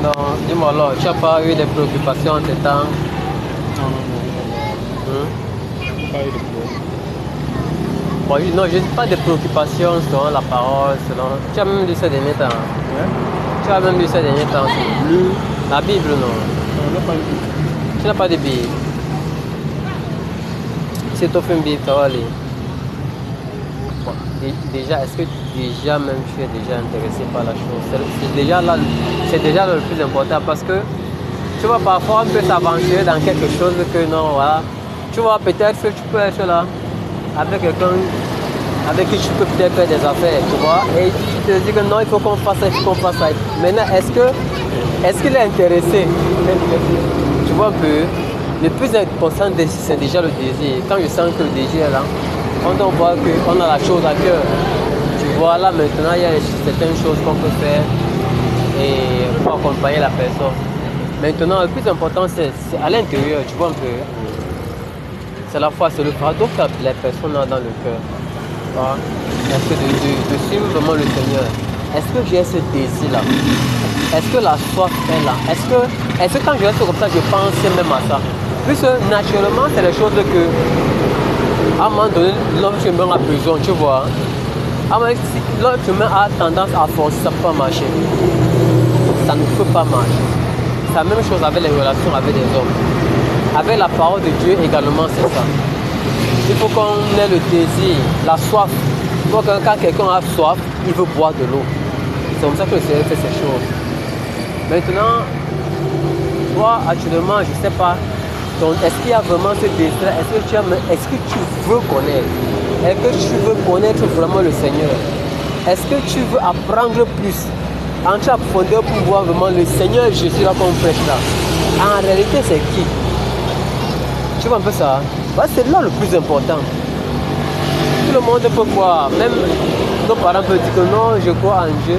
Non, dis-moi alors, tu n'as pas eu des préoccupations en tes temps? Non, pas eu de problème. Bon, non, je n'ai pas de préoccupations selon la parole, selon... Tu as même lu ces derniers temps. Ouais? Tu as même lu ces derniers temps. Lu? La Bible, non. Non, n'a pas lu. Tu n'as pas de Bible. Si tu offres une Bible, ça va aller. Bon, déjà, est-ce que déjà même tu es déjà intéressé par la chose? C'est déjà là, c'est déjà le plus important parce que tu vois, parfois on peut s'aventurer dans quelque chose que non, voilà. Tu vois, peut-être que tu peux être là avec quelqu'un avec qui tu peux peut-être faire des affaires, tu vois, et tu te dis que non, il faut qu'on fasse ça, il faut qu'on fasse ça. Maintenant, est-ce qu'il est intéressé? Tu vois un peu, le plus important, c'est déjà le désir. Quand je sens que le désir est là, quand on voit qu'on a la chose à cœur, tu vois, là maintenant, il y a certaines choses qu'on peut faire et pour accompagner la personne. Maintenant, le plus important, c'est à l'intérieur, tu vois un peu. C'est la foi, c'est le fardeau que la personne a dans le cœur. Est-ce que de suivre vraiment le Seigneur? Est-ce que j'ai ce désir-là? Est-ce que la soif est là? Est-ce que quand je reste comme ça, je pense même à ça? Puisque naturellement, c'est les choses que, à un moment donné, l'homme humain a besoin, tu vois. L'homme humain a tendance à forcer, ça ne peut pas marcher. Ça ne peut pas marcher. C'est la même chose avec les relations avec les hommes. Avec la parole de Dieu également, c'est ça. Il faut qu'on ait le désir, la soif. Quand quelqu'un a soif, il veut boire de l'eau. C'est comme ça que le Seigneur fait ces choses. Maintenant, toi, actuellement, je ne sais pas, est-ce qu'il y a vraiment ce désir? Est-ce que tu veux connaître? Est-ce que tu veux connaître vraiment le Seigneur? Est-ce que tu veux apprendre plus? Entrer à profondeur pour voir vraiment le Seigneur Jésus là qu'on prêche là. En réalité, c'est qui? Tu vois un peu ça? C'est là le plus important. Tout le monde peut croire. Même nos parents peuvent dire que non, je crois en Dieu.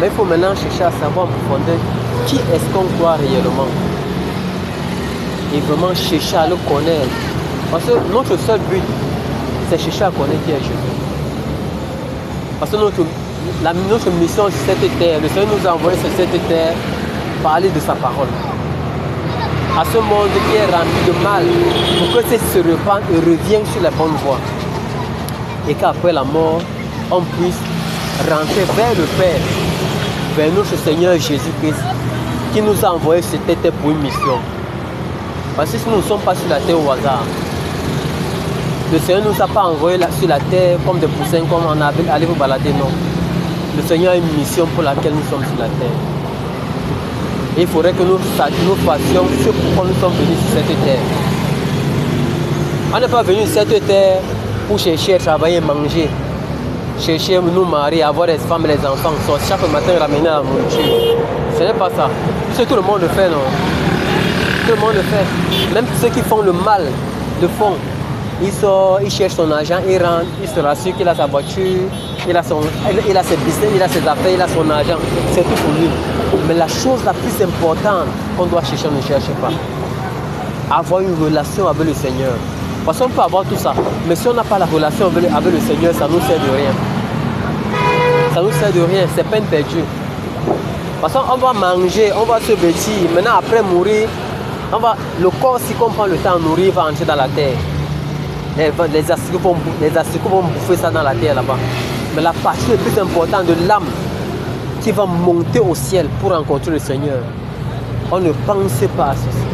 Mais il faut maintenant chercher à savoir en profondeur qui est-ce qu'on croit réellement. Et vraiment chercher à le connaître. Parce que notre seul but, c'est chercher à connaître qui est Jésus. Parce que notre mission sur cette terre, le Seigneur nous a envoyé sur cette terre parler de sa parole. À ce monde qui est rempli de mal, pour que ceux se repentent et reviennent sur la bonne voie. Et qu'après la mort, on puisse rentrer vers le Père, vers notre Seigneur Jésus-Christ, qui nous a envoyé sur cette terre pour une mission. Parce que si nous ne sommes pas sur la terre au hasard, le Seigneur ne nous a pas envoyé sur la terre comme des poussins, comme on avait allé vous balader, non. Le Seigneur a une mission pour laquelle nous sommes sur la terre. Et il faudrait que nous fassions ce pourquoi nous sommes venus sur cette terre. On n'est pas venu sur cette terre pour chercher à travailler, manger, chercher à nous marier, avoir des femmes et des enfants, sortir chaque matin et ramener à la nourriture. Ce n'est pas ça. C'est tout le monde le fait, non? Tout le monde le fait. Même ceux qui font le mal, le font. Il sort, il cherche son argent, il rentre, il se rassure qu'il a sa voiture, il a ses business, il a ses affaires, il a son argent. C'est tout pour lui. Mais la chose la plus importante qu'on doit chercher, on ne cherche pas. Avoir une relation avec le Seigneur. Parce qu'on peut avoir tout ça. Mais si on n'a pas la relation avec le Seigneur, ça ne nous sert de rien. Ça ne nous sert de rien, c'est peine perdue. Parce qu'on va manger, on va se vêtir. Maintenant, après mourir, le corps, si on prend le temps de nourrir, va entrer dans la terre. Les asticots vont bouffer ça dans la terre là-bas. Mais la partie la plus importante de l'âme qui va monter au ciel pour rencontrer le Seigneur, on ne pense pas à ceci.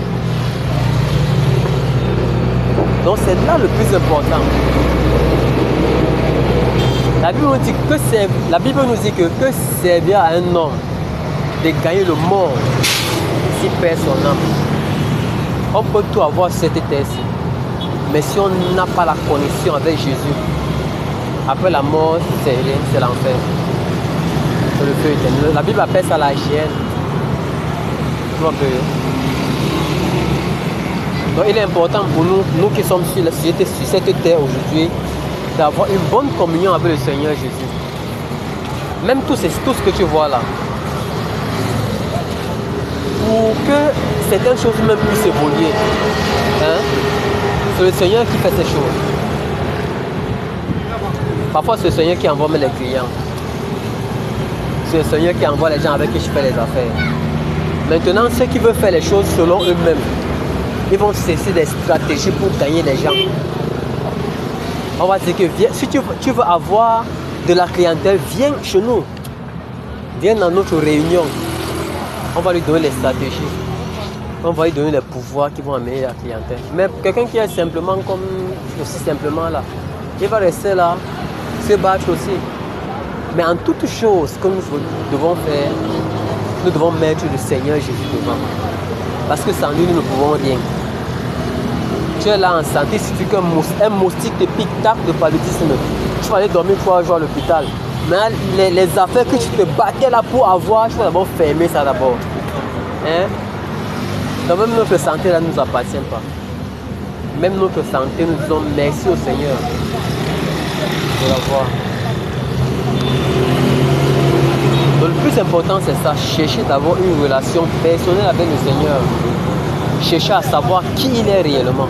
Donc c'est là le plus important. La Bible nous dit que servir à un homme de gagner le monde s'il perd son âme. On peut tout avoir cette terre-ci. Mais si on n'a pas la connexion avec Jésus, après la mort, c'est rien, c'est l'enfer. C'est le feu éternel. La Bible appelle ça la hyène. Donc il est important pour nous qui sommes sur cette terre aujourd'hui, d'avoir une bonne communion avec le Seigneur Jésus. Même tout ce que tu vois là. Pour que certaines choses même puissent évoluer. Hein? C'est le Seigneur qui fait ces choses. Parfois, c'est le Seigneur qui envoie les clients. C'est le Seigneur qui envoie les gens avec qui je fais les affaires. Maintenant, ceux qui veulent faire les choses selon eux-mêmes, ils vont cesser des stratégies pour gagner les gens. On va dire que viens, si tu veux avoir de la clientèle, viens chez nous. Viens dans notre réunion. On va lui donner les stratégies. On va lui donner les pouvoirs qui vont amener la clientèle. Mais quelqu'un qui est simplement comme aussi simplement là, il va rester là, se battre aussi. Mais en toute chose que nous devons faire, nous devons mettre le Seigneur Jésus devant. Parce que sans lui, nous ne pouvons rien. Tu es là en santé, si tu es un moustique te pique, tape de paludisme, tu vas aller dormir 3 jours à l'hôpital. Mais les affaires que tu te battais là pour avoir, tu vas d'abord fermer ça d'abord. Hein? Donc même notre santé là ne nous appartient pas. Même notre santé, nous disons merci au Seigneur de l'avoir. Donc le plus important c'est ça, chercher d'avoir une relation personnelle avec le Seigneur. Chercher à savoir qui il est réellement.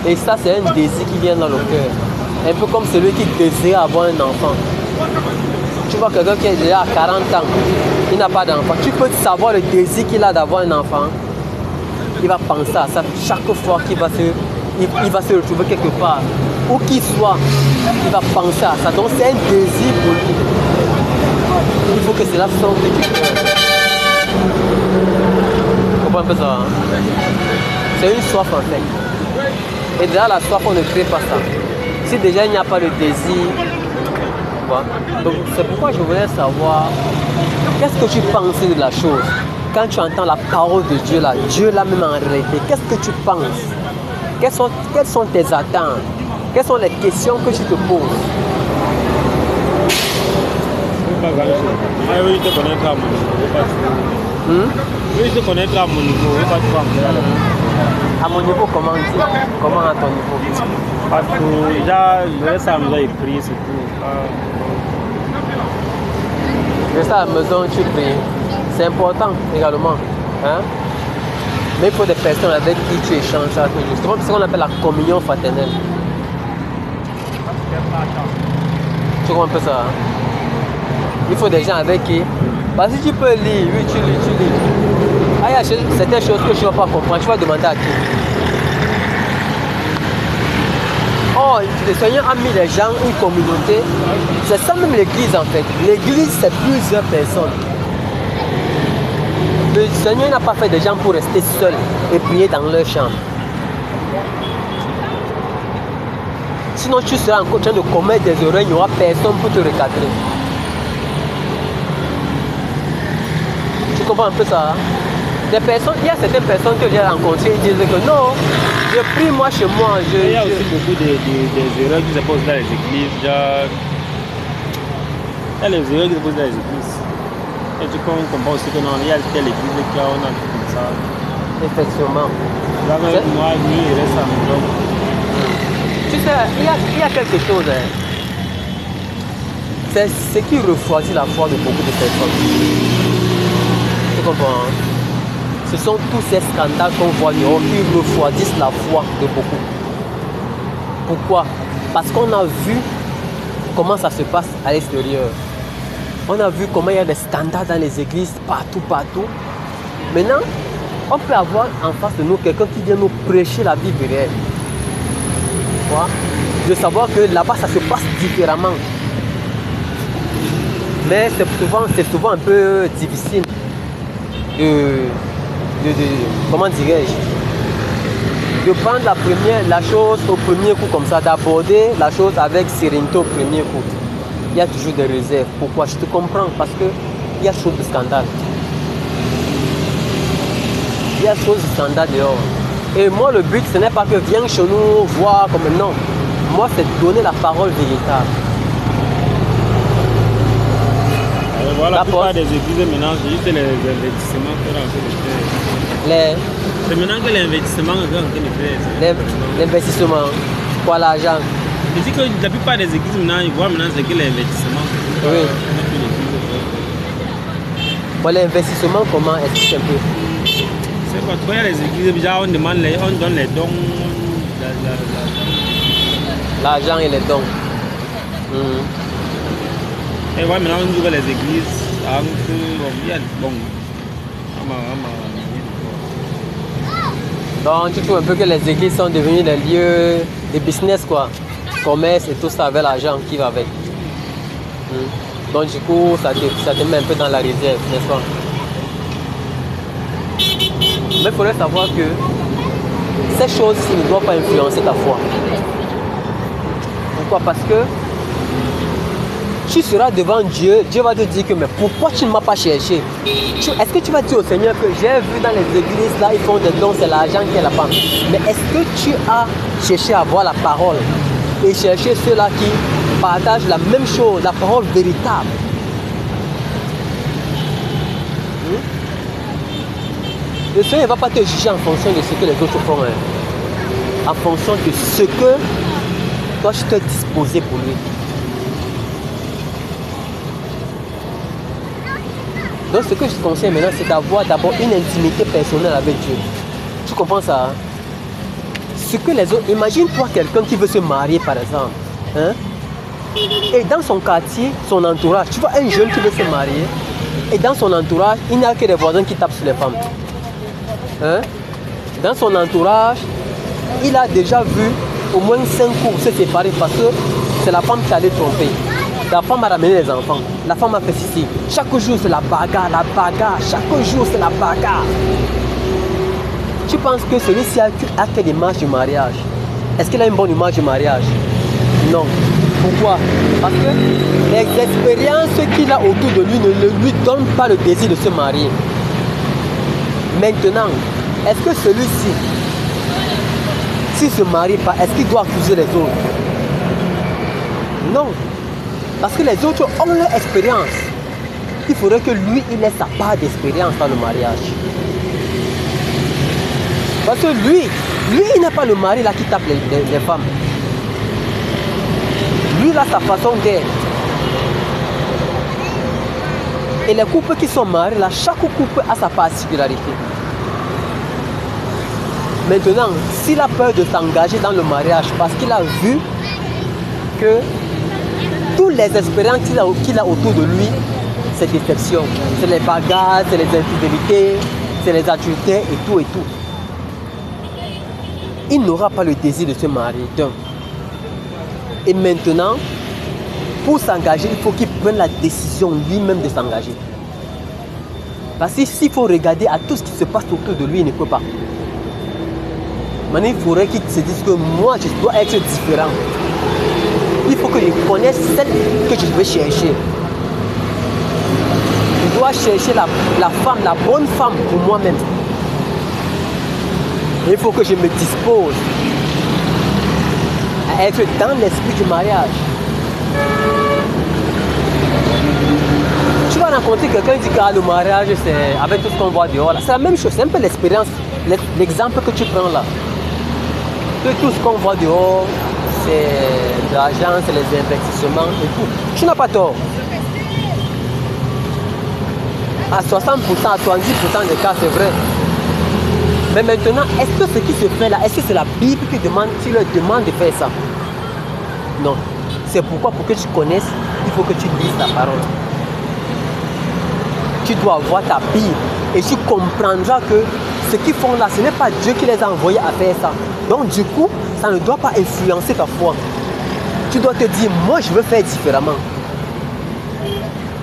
Et ça c'est un désir qui vient dans le cœur. Un peu comme celui qui désire avoir un enfant. Tu vois quelqu'un qui est déjà à 40 ans, il n'a pas d'enfant. Tu peux savoir le désir qu'il a d'avoir un enfant. Il va penser à ça chaque fois qu'il va se retrouver quelque part. Où qu'il soit, il va penser à ça. Donc c'est un désir pour lui. Il faut que cela sorte du cœur. Tu comprends un peu ça, hein? C'est une soif en fait. Et déjà la soif, on ne crée pas ça. Si déjà il n'y a pas de désir, donc c'est pourquoi je voulais savoir qu'est-ce que tu penses de la chose. Quand tu entends la parole de Dieu là, Dieu l'a même en réalité, qu'est-ce que tu penses? Quelles sont tes attentes? Quelles sont les questions que tu te poses? Oui, je te connaître à mon niveau. Oui, je te connaître à mon niveau. À mon niveau, comment à ton niveau? Parce que déjà, le reste à la maison est pris, c'est tout. Le reste à la maison, tu pries. C'est important également. Hein? Mais il faut des personnes avec qui tu échanges. C'est ce qu'on appelle la communion fraternelle. Tu comprends un peu ça? Hein? Il faut des gens avec qui. Bah, si tu peux lire, oui, tu lis. Ah, il y a certaines choses que tu ne vas pas comprendre. Tu vas demander à qui? Oh, le Seigneur a mis les gens, une communauté. C'est ça même l'église en fait. L'église, c'est plusieurs personnes. Le Seigneur n'a pas fait des gens pour rester seuls et prier dans leur chambre. Sinon, tu seras encore en train de commettre des erreurs, il n'y aura personne pour te recadrer. Tu comprends un peu ça? Hein? Il y a certaines personnes que j'ai rencontrées, ils disent que non, je prie moi chez moi. Il y a aussi beaucoup des erreurs qui se posent dans les églises. Il y a les erreurs qui se posent dans les églises. Et tu comprends aussi que non, il y a telle église qui a un truc comme ça. Effectivement. Là, même moi, lui, il reste à mon homme. Tu sais, il y a quelque chose. Hein. C'est ce qui refroidit la foi de beaucoup de personnes. Tu comprends? Hein? Ce sont tous ces scandales qu'on voit qui refroidissent la foi de beaucoup. Pourquoi? Parce qu'on a vu comment ça se passe à l'extérieur. On a vu comment il y a des scandales dans les églises, partout. Maintenant, on peut avoir en face de nous quelqu'un qui vient nous prêcher la Bible réelle. De savoir que là-bas, ça se passe différemment. Mais c'est souvent un peu difficile comment dirais-je, de prendre la chose au premier coup comme ça, d'aborder la chose avec sérénité au premier coup. Il y a toujours des réserves. Pourquoi? Je te comprends, parce qu'il y a chose de scandale. Il y a chose de scandale dehors. Et moi, le but, ce n'est pas que viens chez nous voir comme non. Moi, c'est de donner la parole véritable. Voilà, la plupart des églises maintenant, c'est juste les investissements qu'on a fait de faire. C'est maintenant que l'investissement est en train de faire. L'investissement, quoi, l'argent? Je dis que la plupart des églises maintenant, ils voient maintenant c'est que l'investissement. Oui. Bon, l'investissement, comment? Explique un peu. C'est pas trop, il y a les églises, déjà on donne les dons. L'argent et les dons. Et voilà, maintenant on ouvre les églises. Il y a, bon, Donc tu trouves un peu que les églises sont devenues des lieux de business quoi. Commerce et tout ça avec l'argent qui va avec. Donc du coup ça te met un peu dans la réserve, n'est-ce pas? Mais il faudrait savoir que ces choses-ci ne doivent pas influencer ta foi. Pourquoi? Parce que tu seras devant Dieu, Dieu va te dire que mais pourquoi tu ne m'as pas cherché? Est-ce que tu vas dire au Seigneur que j'ai vu dans les églises là, ils font des dons, c'est l'argent qui est là-bas. Mais est-ce que tu as cherché à voir la parole et chercher ceux-là qui partagent la même chose, la parole véritable? Le Seigneur ne va pas te juger en fonction de ce que les autres font, hein. En fonction de ce que toi tu t'es disposé pour lui. Donc ce que je te conseille maintenant, c'est d'avoir d'abord une intimité personnelle avec Dieu. Tu comprends ça? Hein? Ce que les autres... Imagine-toi quelqu'un qui veut se marier par exemple. Hein? Et dans son quartier, son entourage, tu vois un jeune qui veut se marier, et dans son entourage, il n'y a que des voisins qui tapent sur les femmes. Hein? Dans son entourage, il a déjà vu au moins 5 couples se séparer parce que c'est la femme qui allait tromper. La femme a ramené les enfants. La femme a fait ceci. Chaque jour, c'est la bagarre, la bagarre. Chaque jour, c'est la bagarre. Tu penses que celui-ci a quelle image du mariage? Est-ce qu'il a une bonne image du mariage? Non. Pourquoi? Parce que les expériences qu'il a autour de lui ne lui donnent pas le désir de se marier. Maintenant, est-ce que celui-ci, s'il ne se marie pas, est-ce qu'il doit accuser les autres? Non. Parce que les autres ont leur expérience. Il faudrait que lui, il ait sa part d'expérience dans le mariage. Parce que lui, il n'est pas le mari là qui tape les femmes. Lui, il a sa façon d'être. Et les couples qui sont mariés là, chaque couple a sa particularité. Maintenant, s'il a peur de s'engager dans le mariage parce qu'il a vu que toutes les expériences qu'il a autour de lui, c'est déception. C'est les bagarres, c'est les infidélités, c'est les adultères et tout et tout. Il n'aura pas le désir de se marier d'un. Et maintenant, pour s'engager, il faut qu'il prenne la décision lui-même de s'engager. Parce que s'il faut regarder à tout ce qui se passe autour de lui, il ne peut pas. Maintenant, il faudrait qu'il se dise que moi, je dois être différent. Il faut que je connaisse celle que je veux chercher. Je dois chercher la femme, la bonne femme pour moi-même. Il faut que je me dispose à être dans l'esprit du mariage. Tu vas rencontrer quelqu'un qui dit que le mariage, c'est avec tout ce qu'on voit dehors. C'est la même chose, c'est un peu l'expérience, l'exemple que tu prends là. Que tout ce qu'on voit dehors, c'est de l'argent, c'est les investissements et tout. Tu n'as pas tort. À 60%, à 70% des cas, c'est vrai. Mais maintenant, est-ce que ce qui se fait là, est-ce que c'est la Bible qui leur demande de faire ça? Non. C'est pourquoi, pour que tu connaisses, il faut que tu lises ta parole. Tu dois avoir ta Bible et tu comprendras que ce qu'ils font là, ce n'est pas Dieu qui les a envoyés à faire ça. Donc du coup, ça ne doit pas influencer ta foi. Tu dois te dire, moi je veux faire différemment.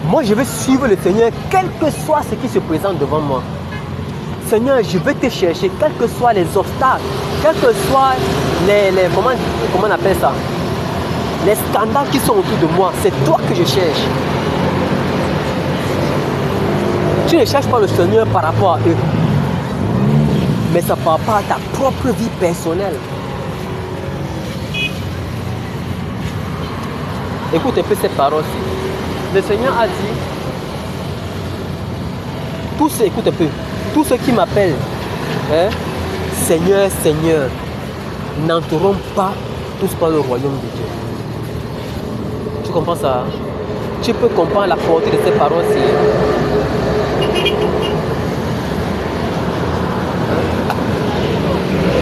Moi je veux suivre le Seigneur, quel que soit ce qui se présente devant moi. Seigneur, je veux te chercher, quels que soient les obstacles, quels que soient comment on appelle ça? Les scandales qui sont autour de moi, c'est toi que je cherche. Tu ne cherches pas le Seigneur par rapport à eux, mais ça par rapport à ta propre vie personnelle. Écoute un peu ces paroles-ci. Le Seigneur a dit, écoute un peu, tous ceux qui m'appellent, hein, Seigneur, Seigneur, n'entreront pas tous par le royaume de Dieu. Tu comprends ça? Tu peux comprendre la portée de ces paroles-ci.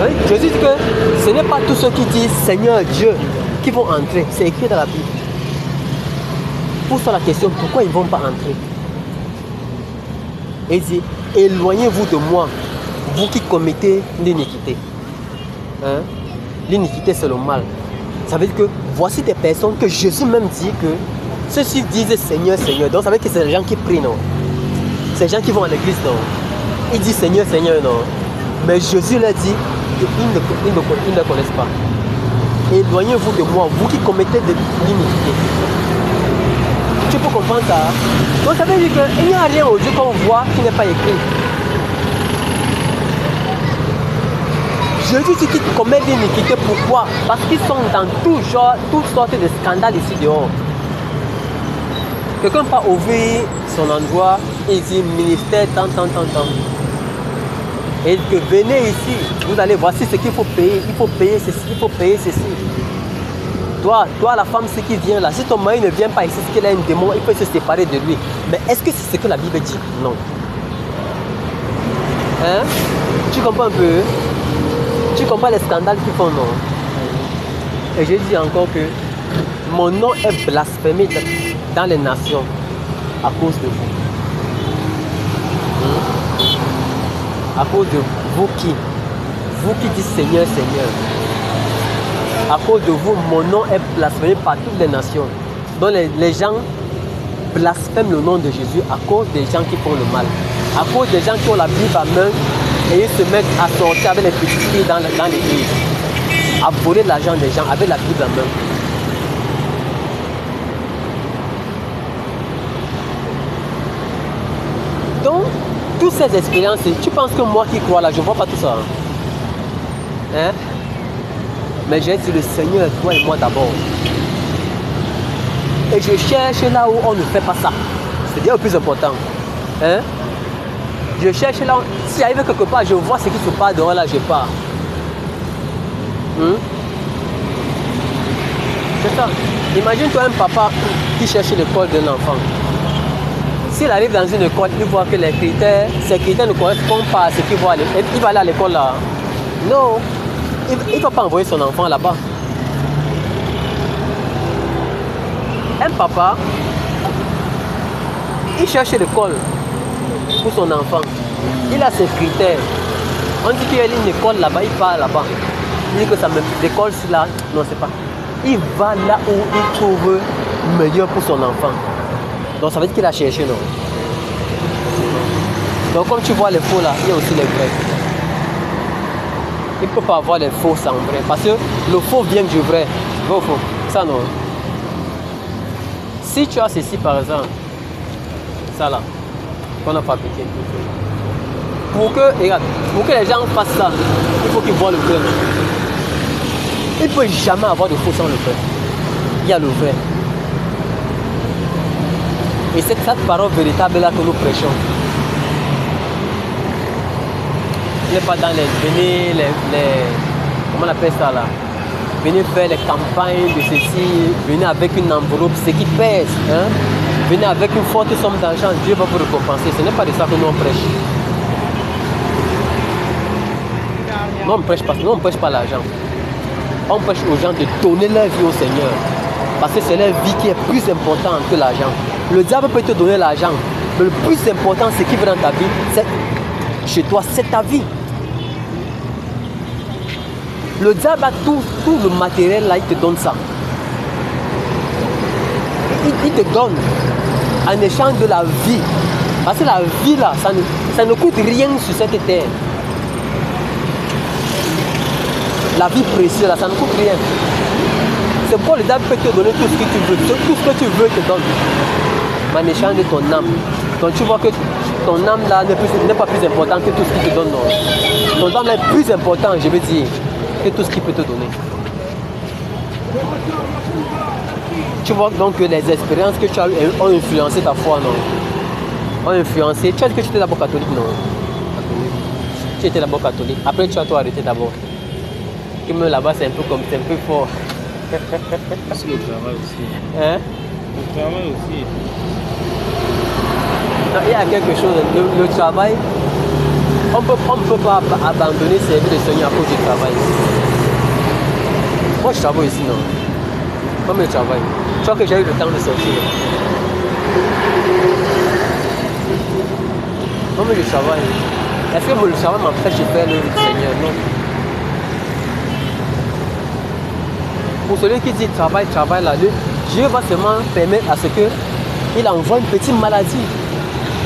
Oui, Jésus dit que ce n'est pas tous ceux qui disent Seigneur Dieu qui vont entrer. C'est écrit dans la Bible. Pose-toi la question, pourquoi ils ne vont pas entrer? Et il dit, éloignez-vous de moi, vous qui commettez l'iniquité. Hein? L'iniquité, c'est le mal. Ça veut dire que voici des personnes que Jésus même dit que ceux-ci disent Seigneur, Seigneur. Donc ça veut dire que c'est les gens qui prient, non? C'est les gens qui vont à l'église, non? Ils disent Seigneur, Seigneur, non? Mais Jésus leur dit qu'ils ne connaissent pas. Éloignez-vous de moi, vous qui commettez de l'iniquité. Tu peux comprendre ça? Donc ça veut dire qu'il n'y a rien au Dieu qu'on voit qui n'est pas écrit. Jésus dit qu'ils commettent l'iniquité. Pourquoi? Parce qu'ils sont dans toutes sortes de scandales ici dehors. Quelqu'un peut ouvrir son endroit et dit ministère tant. Et que venez ici, vous allez voir ce qu'il faut payer. Il faut payer ceci, il faut payer ceci. Toi, la femme, ce qui vient là, si ton mari ne vient pas ici, c'est qu'il a un démon, il faut se séparer de lui. Mais est-ce que c'est ce que la Bible dit? Non. Hein? Tu comprends un peu? Tu comprends les scandales qu'ils font, non? Et je dis encore que mon nom est blasphémé dans les nations à cause de vous. À cause de vous qui dites Seigneur, Seigneur. À cause de vous, mon nom est blasphémé par toutes les nations. Donc les gens blasphèment le nom de Jésus à cause des gens qui font le mal. À cause des gens qui ont la Bible à main et ils se mettent à sortir avec les petites filles dans l'église. À voler de l'argent des gens avec la Bible à main. Donc, toutes ces expériences, tu penses que moi qui crois là, je ne vois pas tout ça. Hein? Mais j'ai dit le Seigneur, toi et moi d'abord. Et je cherche là où on ne fait pas ça. C'est bien le plus important. Hein? Je cherche là où, si j'arrive quelque part, je vois ce qui se passe dehors là, je pars. C'est ça. Imagine-toi un papa qui cherche l'école d'un enfant. S'il arrive dans une école, il voit que ces critères ne correspondent pas à ce qu'il voit. Il va aller à l'école là. Non. Il ne va pas envoyer son enfant là-bas. Un papa, il cherche l'école pour son enfant. Il a ses critères. On dit qu'il y a une école là-bas, il part là-bas. Il dit que ça me l'école là, non c'est pas. Il va là où il trouve meilleur pour son enfant. Donc ça veut dire qu'il a cherché, non? Donc comme tu vois les faux là, il y a aussi les vrais. Il ne peut pas avoir les faux sans vrai. Parce que le faux vient du vrai. Vrai ou faux? Ça non. Si tu as ceci par exemple, ça là, qu'on a fabriqué. Pour que les gens fassent ça, il faut qu'ils voient le vrai. Il ne peut jamais avoir de faux sans le vrai. Il y a le vrai. Et c'est cette parole véritable là que nous prêchons. Il n'est pas dans venez comment on appelle ça là? Venez faire les campagnes de ceci, venez avec une enveloppe, ce qui pèse. Hein? Venez avec une forte somme d'argent, Dieu va vous récompenser. Ce n'est pas de ça que nous on prêche. Nous on ne prêche pas l'argent. On prêche aux gens de donner leur vie au Seigneur. Parce que c'est leur vie qui est plus importante que l'argent. Le diable peut te donner l'argent, mais le plus important, ce qui veut dans ta vie, c'est chez toi, c'est ta vie. Le diable a tout le matériel là, il te donne ça. Il te donne en échange de la vie. Parce que la vie là, ça ne coûte rien sur cette terre. La vie précieuse là, ça ne coûte rien. C'est pourquoi le diable peut te donner tout ce que tu veux. Tout ce que tu veux te donne. En échange de ton âme. Donc tu vois que ton âme là n'est pas plus important que tout ce qu'il te donne. Non. Ton âme là est plus important, je veux dire, que tout ce qu'il peut te donner. Tu vois donc que les expériences que tu as eues ont influencé ta foi, non? Ont influencé. Tu as dit que tu étais d'abord catholique, non? Tu étais d'abord catholique. Après tu as tout arrêté d'abord. Et même là-bas c'est un peu comme, c'est un peu fort. C'est le travail aussi. Hein? Le travail aussi. Non, il y a quelque chose, le travail, on ne peut pas abandonner servir le Seigneur à cause du travail. Moi je travaille ici, non? Comme je travaille. Je crois que j'ai eu le temps de sortir. Comme comme je travaille, est-ce que le travail m'empêche de faire l'œuvre du Seigneur? Non. Pour celui qui dit travail, là, Dieu va seulement permettre à ce qu'il envoie une petite maladie.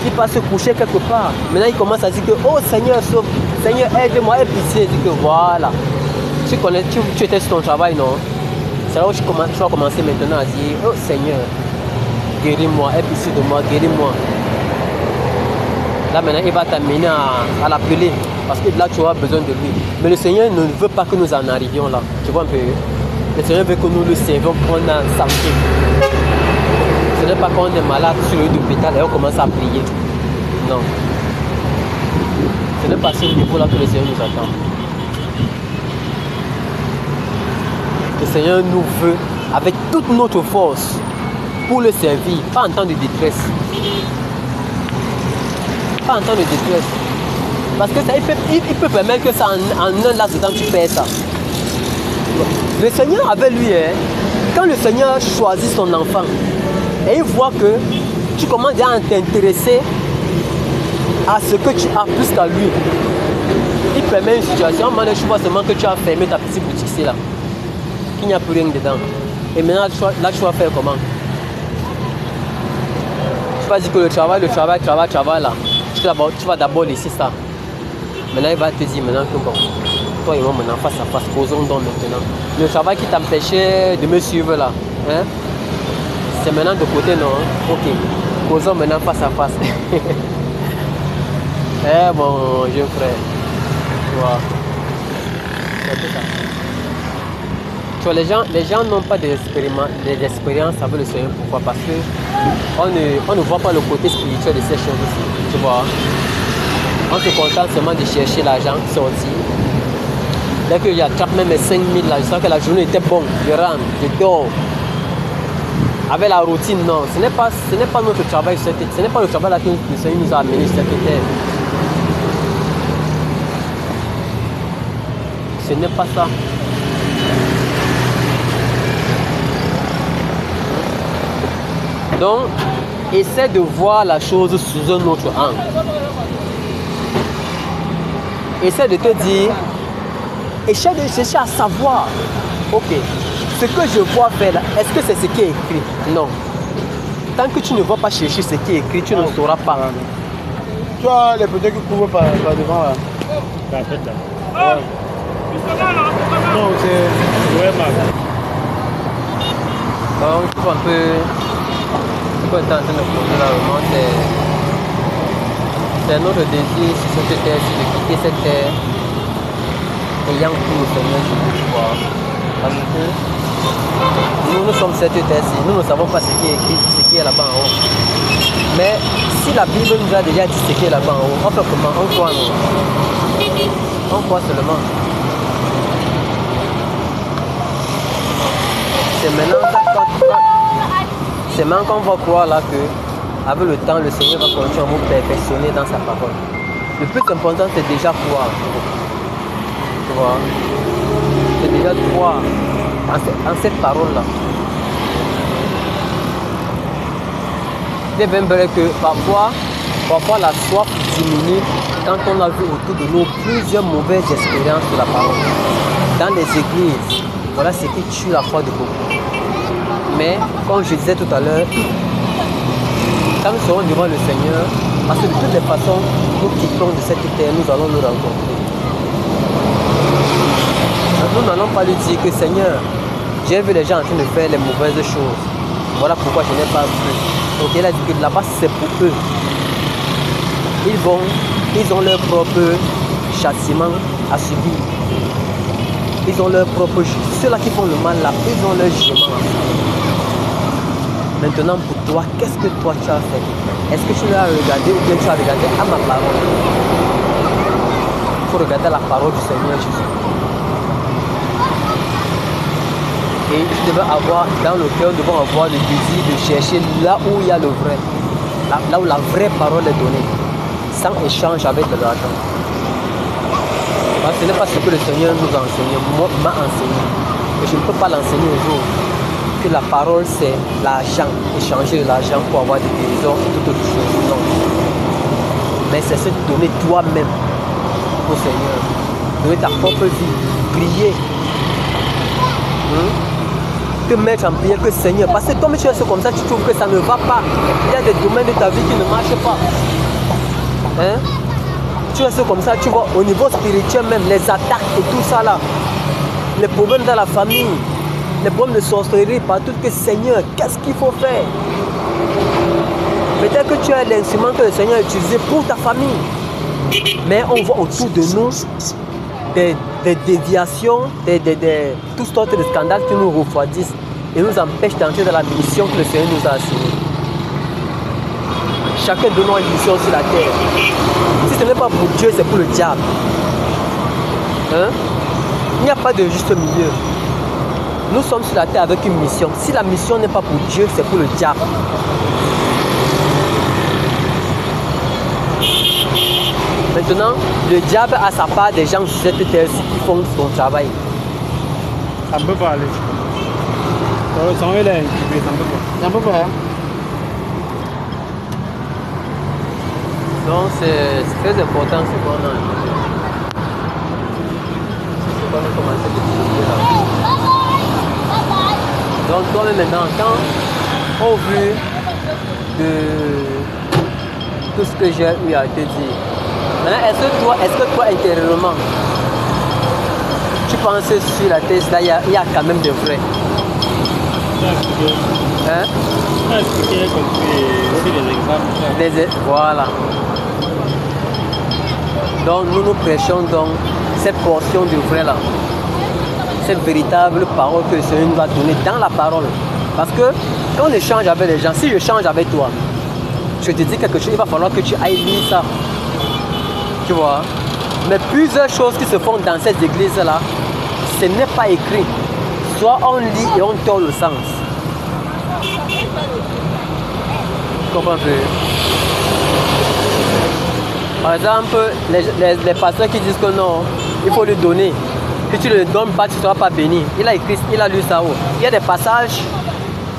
Il passe se coucher quelque part. Maintenant, il commence à dire que, oh Seigneur, sauve, Seigneur, aide-moi, aie pitié. Il dit que voilà. Tu étais sur ton travail, non? C'est là où tu vas commencer maintenant à dire, oh Seigneur, guéris-moi, aie pitié de moi, guéris-moi. Là maintenant, il va t'amener à l'appeler. Parce que là, tu auras besoin de lui. Mais le Seigneur ne veut pas que nous en arrivions là. Tu vois un peu? Le Seigneur veut que nous le servons quand on est en santé. Ce n'est pas quand on est malade sur le lit d'hôpital et on commence à prier. Non. Ce n'est pas à ce niveau-là que le Seigneur nous attend. Le Seigneur nous veut avec toute notre force pour le servir, pas en temps de détresse. Pas en temps de détresse. Parce que ça, il peut permettre que ça en un laps de temps tu perds ça. Le Seigneur avec lui, quand le Seigneur choisit son enfant et il voit que tu commences à t'intéresser à ce que tu as plus qu'à lui, il permet une situation, maintenant tu vois seulement que tu as fermé ta petite boutique ici là, qu'il n'y a plus rien dedans. Et maintenant là tu vas faire comment? Tu vas dire que le travail là, tu vas d'abord laisser ça. Maintenant il va te dire maintenant que bon, toi et moi maintenant face à face, causons donc maintenant. Le travail qui t'empêchait de me suivre là, hein? C'est maintenant de côté non, hein? Ok, causons maintenant face à face. Eh mon jeune frère, wow. Tu vois, les gens n'ont pas d'expérience avec le Seigneur. Pourquoi? Parce que on ne voit pas le côté spirituel de ces choses aussi. Tu vois, on se contente seulement de chercher l'argent, sortir. Dès qu'il y a même 5 000 là, je sens que la journée était bonne, je rentre, je dors. Avec la routine, non, ce n'est pas notre travail, ce n'est pas le travail là que le Seigneur nous a amené sur cette terre. Ce n'est pas ça. Donc, essaie de voir la chose sous un autre angle. Essaie de te dire, essaie de chercher à savoir, ok, ce que je vois faire là, est-ce que c'est ce qui est écrit? Non. Tant que tu ne vas pas chercher ce qui est écrit, tu ne sauras pas. Tu vois les petits qui couvrent par devant là. Ouais. Non, c'est... Ouais, ma. Donc, il faut un peu... Ce qu'on est en train de poser là, vraiment, c'est notre désir sur cette terre, c'est de quitter cette terre ayant tout le Seigneur sur le pouvoir. Parce que nous sommes cette terre-ci, nous ne savons pas ce qui est écrit, ce qui est là-bas en haut. Mais si la Bible nous a déjà dit ce qui est là-bas en haut, on fait comment? On croit, non? On croit seulement. C'est maintenant qu'on va croire là que avec le temps, le Seigneur va continuer à nous perfectionner dans sa parole. Le plus important, c'est déjà croire. Tu vois? C'est déjà croire en cette parole-là. Il est bien vrai que parfois la soif diminue quand on a vu autour de nous plusieurs mauvaises expériences de la parole. Dans les églises, voilà ce qui tue la foi de beaucoup. Mais, comme je disais tout à l'heure, quand nous serons devant le Seigneur, parce que de toutes les façons, nous quittons de cette terre, nous allons nous rencontrer. Nous n'allons pas lui dire que Seigneur, j'ai vu les gens en train de faire les mauvaises choses. Voilà pourquoi je n'ai pas vu. Donc il a dit que là-bas c'est pour eux. Ils ont leur propre châtiment à subir. Ils ont leur propre jugement. Ceux-là qui font le mal là, ils ont leur jugement. Maintenant pour toi, qu'est-ce que toi tu as fait? Est-ce que tu l'as regardé ou bien tu as regardé à ma parole? Il faut regarder la parole du Seigneur Jésus. Et tu devais avoir dans le cœur, nous devons avoir le désir de chercher là où il y a le vrai, là où la vraie parole est donnée, sans échange avec de l'argent. Ce n'est pas ce que le Seigneur nous a enseigné, m'a enseigné. Et je ne peux pas l'enseigner un jour. Que la parole c'est l'argent, échanger de l'argent pour avoir des guérisons et toute autre chose. Non. mais c'est se donner toi-même au Seigneur. Donner ta propre vie, prier. Te mettre en prière que Seigneur. Parce que comme tu es comme ça, tu trouves que ça ne va pas. Il y a des domaines de ta vie qui ne marchent pas. Hein? Tu restes comme ça, tu vois, au niveau spirituel même, les attaques et tout ça là, les problèmes dans la famille, les problèmes de sorcellerie, partout, que Seigneur, qu'est-ce qu'il faut faire? Peut-être que tu as l'instrument que le Seigneur a utilisé pour ta famille. Mais on voit autour de nous des déviations, toutes sortes de scandales qui nous refroidissent et nous empêchent d'entrer dans la mission que le Seigneur nous a assignée. Chacun de nous a une mission sur la terre. Si ce n'est pas pour Dieu, c'est pour le diable. Hein? Il n'y a pas de juste milieu. Nous sommes sur la terre avec une mission. Si la mission n'est pas pour Dieu, c'est pour le diable. Maintenant, le diable a sa part des gens sur cette terre qui font son travail. Ça ne peut pas aller. Ça va aller, ça ne peut pas. Donc c'est très important ce qu'on a. C'est qu'on a commencé à discuter là. Donc toi-même maintenant, quand au vu de tout ce que j'ai eu à te dire, maintenant est-ce que toi intérieurement, tu penses sur la thèse là, il y a quand même des vrais. Hein? Voilà. Donc nous prêchons donc cette portion de vrai là. Cette véritable parole que le Seigneur nous a donnée dans la parole. Parce que quand on échange avec les gens, si je change avec toi, je te dis quelque chose, il va falloir que tu ailles lire ça. Tu vois? Mais plusieurs choses qui se font dans cette église là, ce n'est pas écrit. Soit on lit et on tord le sens. Tu comprends un peu? Par exemple, les pasteurs qui disent que non, il faut lui donner. Si tu ne le donnes pas, tu ne seras pas béni. Il a écrit, il a lu ça. Il y a des passages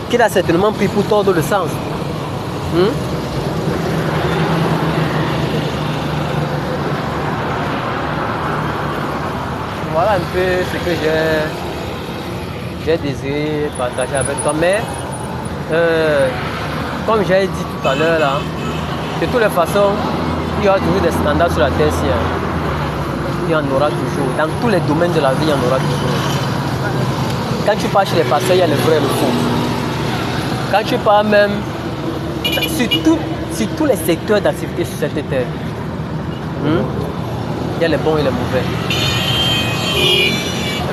qu'il a certainement pris pour tordre le sens. Voilà un peu ce que j'ai désiré partager avec toi. Mais comme j'ai dit tout à l'heure là, de toutes les façons, il y aura toujours des scandales sur la terre. Il y en aura toujours. Dans tous les domaines de la vie, il y en aura toujours. Quand tu pars chez les pasteurs, il y a le vrai et le faux. Quand tu pars même sur tous les secteurs d'activité sur cette terre, il y a les bons et les mauvais.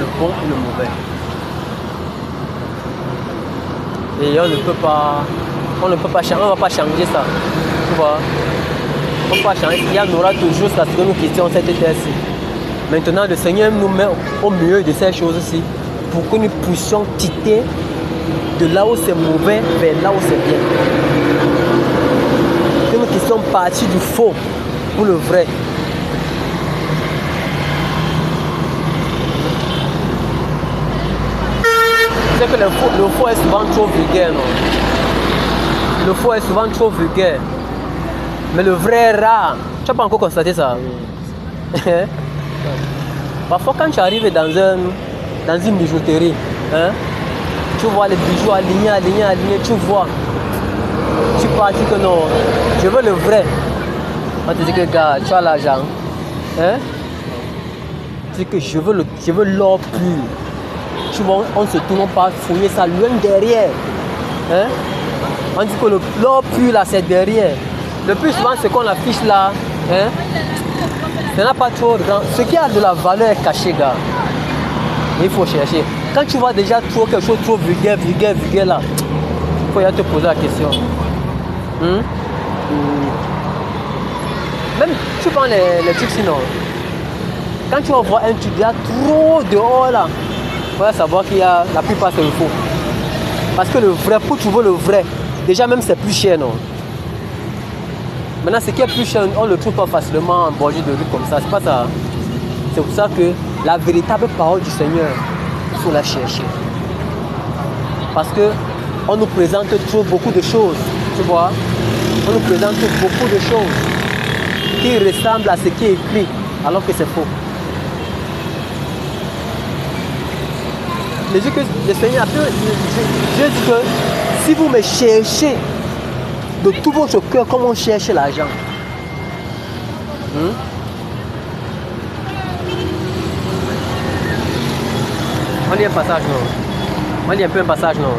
Le bon et le mauvais. Et on ne peut pas changer, on ne va pas changer ça. Tu vois? On ne peut pas changer. Il y en aura toujours ça, ce que nous questions cette terre-ci. Maintenant, le Seigneur nous met au milieu de ces choses-ci pour que nous puissions quitter de là où c'est mauvais vers là où c'est bien. Que nous puissions partir du faux pour le vrai. C'est que le faux est souvent trop vulgaire, non? Le faux est souvent trop vulgaire. Mais le vrai est rare. Tu n'as pas encore constaté ça? Parfois quand tu arrives dans une bijouterie, tu vois les bijoux alignés, tu vois. Tu pars, tu dis que non, je veux le vrai. On te dit que gars, tu as l'argent. Tu dis que je veux l'or pur. Tu vois, on se tourne pas fouiller ça loin derrière. On dit que l'or pur là c'est derrière. Le plus souvent ce qu'on affiche là, ça n'a pas trop grand. Ce qui a de la valeur est caché, gars. Il faut chercher. Quand tu vois déjà quelque chose trop vulgaire là, il faut y aller te poser la question. Même tu prends les trucs sinon. Quand tu vas voir un truc, il y a trop dehors là. Il faut savoir qu'il y a la plupart c'est le faux. Parce que le vrai, pour trouver le vrai, déjà même c'est plus cher, non? Maintenant, ce qui est plus cher, on ne le trouve pas facilement en bordure de rue comme ça. C'est pas ça. C'est pour ça que la véritable parole du Seigneur, il faut la chercher. Parce qu'on nous présente trop beaucoup de choses. Tu vois? On nous présente beaucoup de choses. qui ressemble à ce qui est écrit, alors que c'est faux. Mais Dieu que le Seigneur, Dieu dit que si vous me cherchez de tout votre cœur comme on cherche l'argent, on lit un passage, non? On lit un peu un passage, non?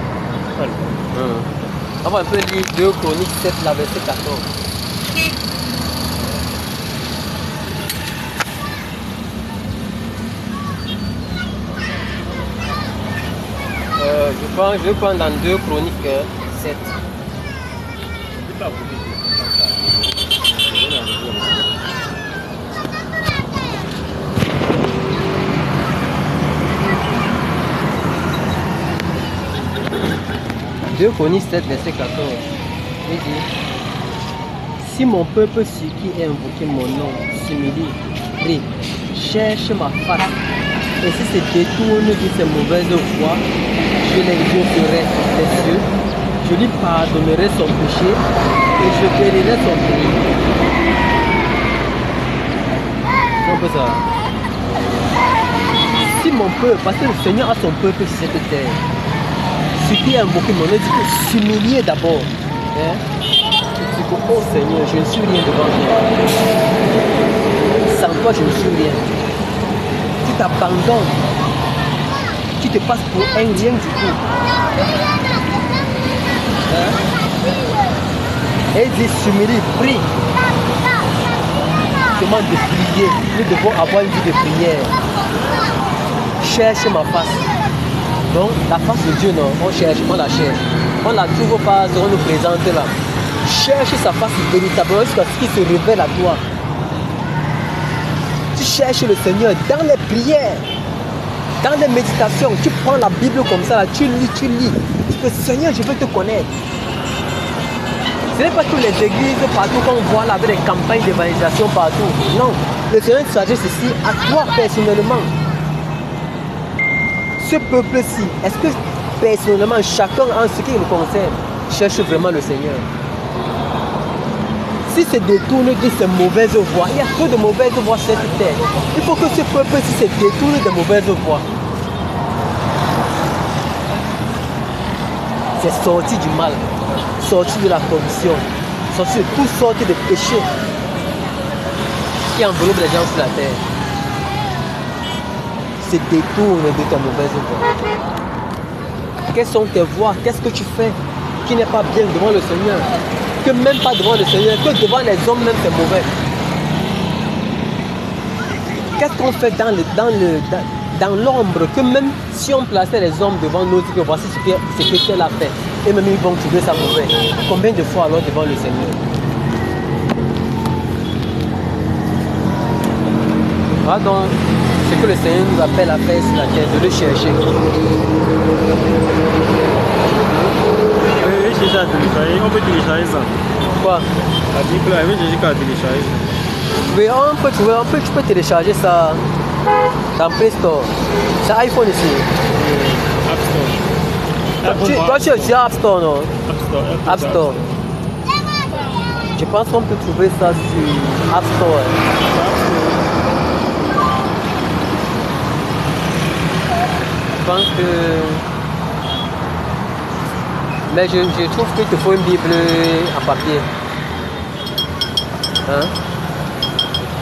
On va un peu lire 2 Chroniques 7, la verset 14. Je prends dans 2 Chroniques 7. Deux Chroniques 7, verset 14. Il dit: si mon peuple sur qui est invoqué mon nom s'humilie, prie, cherche ma face, et si se détourne de ses mauvaises voies, je l'exaucerai des cieux, je lui pardonnerai son péché et je guérirai son pays. C'est un peu ça. Si mon peuple, parce que le Seigneur a son peuple sur cette terre, ce qui est invoqué mon nom, dit que s'humilier d'abord. Hein? Tu dis, oh Seigneur, je ne suis rien devant toi. Sans toi, je ne suis rien. Tu t'abandonnes. Tu te passes pour un rien du tout. Hein? Et il dit s'humilie, prie. Demande de prier. Nous devons avoir une vie de prière. Cherche ma face. Donc la face de Dieu, non, on cherche, on la cherche. On ne la trouve pas, on nous présente là. Cherche sa face véritablement jusqu'à ce qu'il se révèle à toi. Tu cherches le Seigneur dans les prières, dans les méditations. Tu prends la Bible comme ça, là, tu lis. Tu dis, Seigneur, je veux te connaître. Ce n'est pas toutes les églises partout qu'on voit là avec des campagnes d'évangélisation partout. Non, le Seigneur s'adresse ici à toi personnellement. Ce peuple-ci, est-ce que personnellement, chacun en ce qui le concerne, cherche vraiment le Seigneur? Si se détourne de ces mauvaises voies, il y a trop de mauvaises voies sur cette terre. Il faut que ce peuple-ci se détourne des mauvaises voies. C'est sortir du mal, sortir de la corruption, sortir de toutes sortes de péchés qui enveloppent les gens sur la terre. Se détourne de ta mauvaise voie. Quelles sont tes voies? Qu'est-ce que tu fais qui n'est pas bien devant le Seigneur? Que même pas devant le Seigneur, que devant les hommes même c'est mauvais. Qu'est-ce qu'on fait dans l'ombre? Que même si on plaçait les hommes devant nous, que voici ce que tu as fait, et même ils vont trouver ça mauvais. Combien de fois alors devant le Seigneur? Voilà donc ce que le Seigneur nous appelle à faire sur la terre, de le chercher. On peut télécharger ça. Quoi? La Bible, elle veut Jésus qu'à télécharger. Oui, tu peux télécharger ça dans Play Store. C'est iPhone ici. App Store. Toi tu es aussi App Store, non? App Store. Je pense qu'on peut trouver ça sur App Store. Je pense que... Mais je trouve qu'il te faut une Bible en papier. Hein?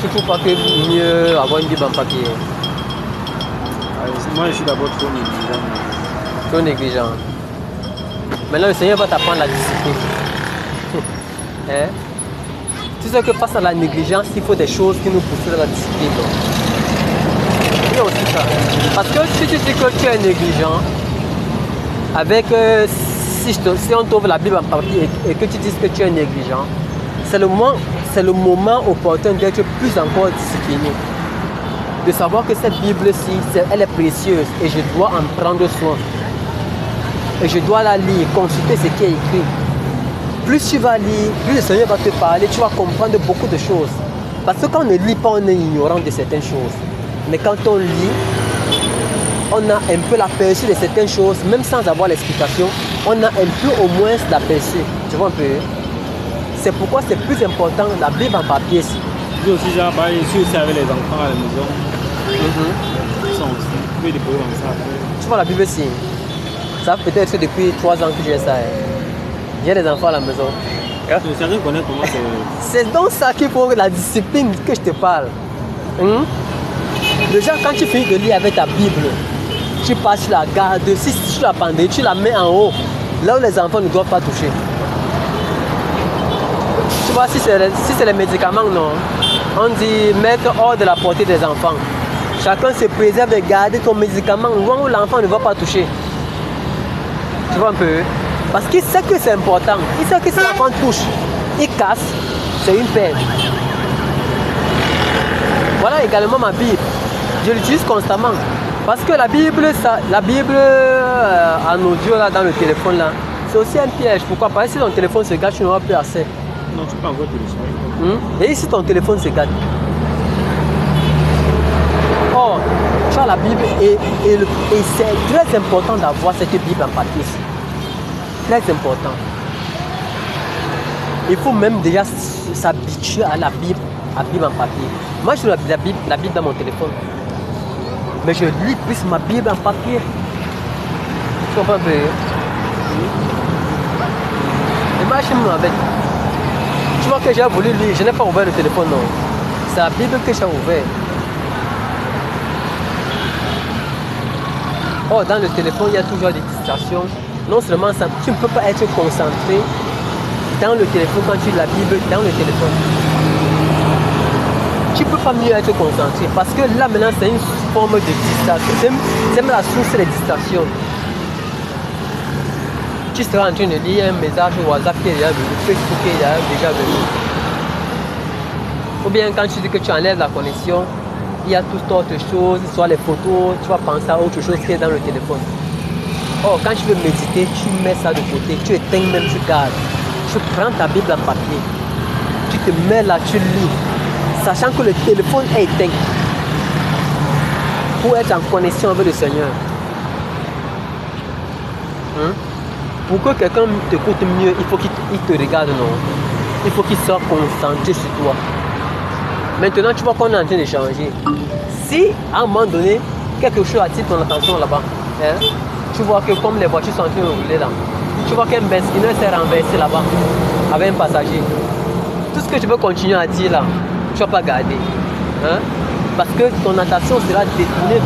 Tu ne trouves pas que c'est mieux avoir une Bible en papier? Moi, je suis d'abord trop négligent. Trop négligent. Maintenant, le Seigneur va t'apprendre la discipline. Hein? Tu sais que face à la négligence, il faut des choses qui nous poussent à la discipline. Il y a aussi ça. Parce que si tu dis que tu es négligent, avec... Si on trouve la Bible en papier et que tu dis que tu es négligent, c'est le moment opportun d'être plus encore discipliné. De savoir que cette Bible-ci, elle est précieuse et je dois en prendre soin. Et je dois la lire, consulter ce qui est écrit. Plus tu vas lire, plus le Seigneur va te parler, tu vas comprendre beaucoup de choses. Parce que quand on ne lit pas, on est ignorant de certaines choses. Mais quand on lit, on a un peu l'aperçu de certaines choses, même sans avoir l'explication, on a un peu au moins l'aperçu. Tu vois un peu? C'est pourquoi c'est plus important la Bible en papier. dis aussi, genre, je suis aussi avec les enfants à la maison. Ils sont aussi. Tu peux déposer comme ça. Tu vois la Bible si. Ça peut être depuis 3 ans que j'ai ça. J'ai des enfants à la maison. Chacun connaît comment c'est. C'est donc ça qu'il faut la discipline que je te parle. Déjà, quand tu finis de lire avec ta Bible, tu passes sur la garde. Si tu la pendais, tu la mets en haut, là où les enfants ne doivent pas toucher. Tu vois, si c'est les médicaments, non. On dit mettre hors de la portée des enfants. Chacun se préserve de garder ton médicament loin où l'enfant ne va pas toucher. Tu vois un peu? Parce qu'il sait que c'est important. Il sait que si l'enfant touche, il casse, c'est une peine. Voilà également ma Bible. Je l'utilise constamment. Parce que la Bible en audio là, dans le téléphone là, c'est aussi un piège. Pourquoi? Parce que si ton téléphone se gâte, tu n'auras plus accès. Non, tu peux encore télécharger. Et si ton téléphone se gâte? Or, tu as la Bible et c'est très important d'avoir cette Bible en papier. Très important. Il faut même déjà s'habituer à la Bible en papier. Moi, j'ai la Bible dans mon téléphone. Mais je lis plus ma Bible en papier. Tu comprends un peu? Et moi, je me rappelle. Tu vois que j'ai voulu lire, je n'ai pas ouvert le téléphone, non. C'est la Bible que j'ai ouvert. Oh, dans le téléphone, il y a toujours des distractions. Non seulement ça, tu ne peux pas être concentré dans le téléphone quand tu lis la Bible dans le téléphone. Tu ne peux pas mieux être concentré parce que là maintenant c'est une forme de distraction. C'est même la source des distractions. Tu seras en train de lire un message WhatsApp qui est déjà venu, Facebook qui est déjà venu. Ou bien quand tu dis que tu enlèves la connexion, il y a toutes sortes de choses, soit les photos, tu vas penser à autre chose qui est dans le téléphone. Or, quand tu veux méditer, tu mets ça de côté, tu éteins même, tu gardes. Tu prends ta Bible en papier, tu te mets là, tu lis, sachant que le téléphone est éteint pour être en connexion avec le Seigneur. Pour que quelqu'un t'écoute mieux, il faut qu'il te regarde, non. Il faut qu'il soit concentré sur toi. Maintenant, tu vois qu'on est en train de changer. Si à un moment donné, quelque chose attire ton attention là-bas, tu vois que comme les voitures sont en train de rouler là, tu vois qu'un Benskiner s'est renversé là-bas avec un passager. Tout ce que tu veux continuer à dire là, tu ne vas pas garder. Parce que ton attention sera détournée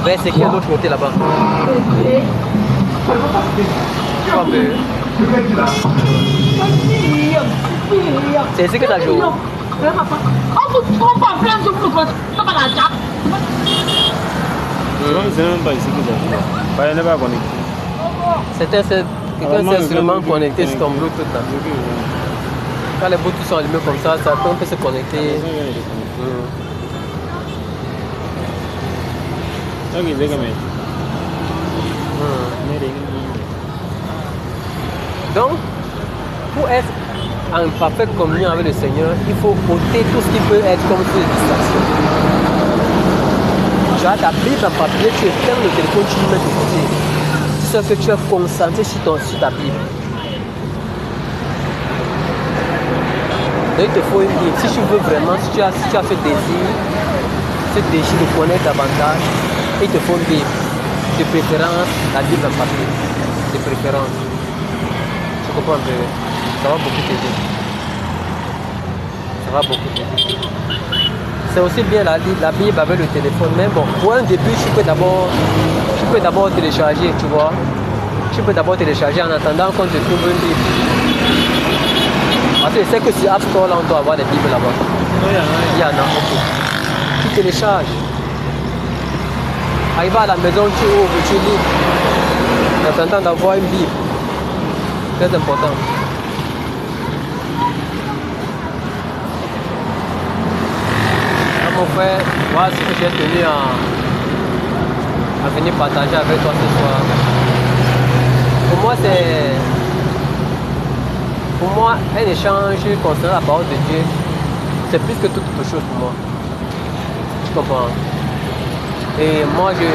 vers ce qui est de l'autre côté là-bas. C'est ce que tu as joué. C'est quelqu'un s'est seulement connecté sur ton Bluetooth là. Quand les Bluetooth sont allumés comme ça on peut se connecter. Donc, pour être en parfaite communion avec le Seigneur, il faut ôter tout ce qui peut être comme des distractions. Tu as ta Bible en papier, tu éteins le téléphone, tu le mets de côté. Tu sais que tu es concentré sur ta Bible. Donc il te faut une Bible. Si tu veux vraiment, si tu as ce désir de connaître davantage, il te faut une Bible. De préférence, la Bible en papier. De préférence. Tu comprends un peu? Ça va beaucoup t'aider. Ça va beaucoup t'aider. C'est aussi bien la Bible avec le téléphone. Mais bon, pour un début, tu peux d'abord télécharger, tu vois. Tu peux d'abord télécharger en attendant qu'on te trouve une Bible. Parce que je sais que sur App Store, là, on doit avoir des Bibles là-bas. Il y en a, ok. Tu télécharges. Arrivé à la maison, tu ouvres, tu lis. En attendant d'avoir une Bible. Très important. Mon frère, voilà ce que j'ai tenu à venir partager avec toi ce soir. Pour moi, un échange concernant la parole de Dieu, c'est plus que toute autre chose pour moi. Tu comprends? Et moi, je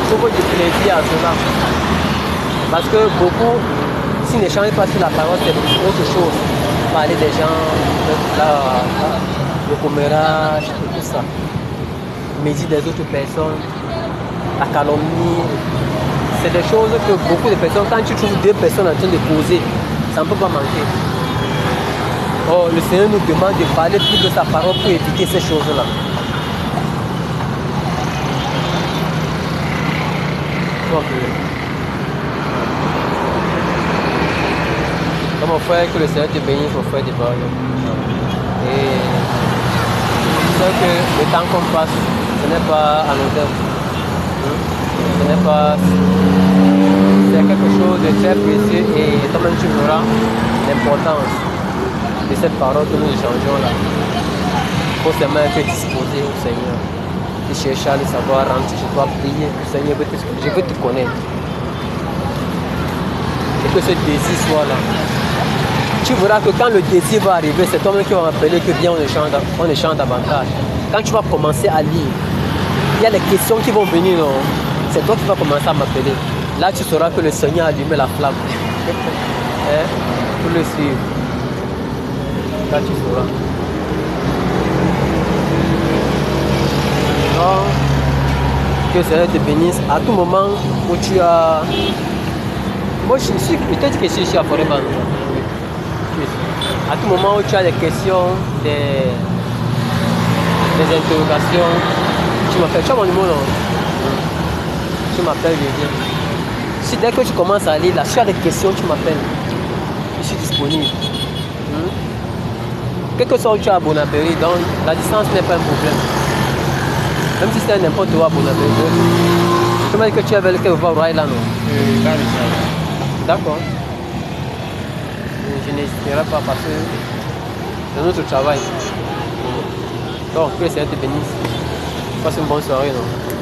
trouve du plaisir à cela. Parce que beaucoup, s'ils n'échangent pas sur la parole, c'est autre chose. parler des gens, le commérage et tout ça. Médire des autres personnes, la calomnie. C'est des choses que beaucoup de personnes, quand tu trouves deux personnes en train de causer, ça ne peut pas manquer. Oh, le Seigneur nous demande de parler plus de sa parole pour éviter ces choses-là. Donc, mon frère, que le Seigneur te bénisse, mon frère de parole. Et je sais que le temps qu'on passe, ce n'est pas anodin. Ce n'est pas... C'est quelque chose de très précieux et toi-même tu verras l'importance de cette parole que nous échangeons là. Il faut seulement être disposé au Seigneur. De chercher à le savoir, rentrer chez toi, prier. Le Seigneur veut je veux te connaître. Et que ce désir soit là. Tu verras que quand le désir va arriver, c'est toi-même qui va m'appeler que bien on échange davantage. Quand tu vas commencer à lire, il y a les questions qui vont venir, non? C'est toi qui vas commencer à m'appeler. Là, tu sauras que le Seigneur a allumé la flamme. Hein? Pour le suivre. Là, tu sauras. Donc, que le Seigneur te bénisse. À tout moment où tu as... Moi, je te dis que je suis à Foreman. À tout moment où tu as des questions, des interrogations, tu m'appelles. Tu as mon numéro, non? Tu m'appelles, je viens. Si dès que tu commences à lire, là, si tu as des questions, tu m'appelles. Je suis disponible. Quel que soit où tu es à Bonapéry, donc la distance n'est pas un problème. Même si c'est n'importe où à Bonapéry. Tu m'as dit que tu avais lequel voir là, non? D'accord. Je n'hésiterai pas parce que c'est notre travail. Donc, que le Seigneur te bénisse. Passe une bonne soirée, non?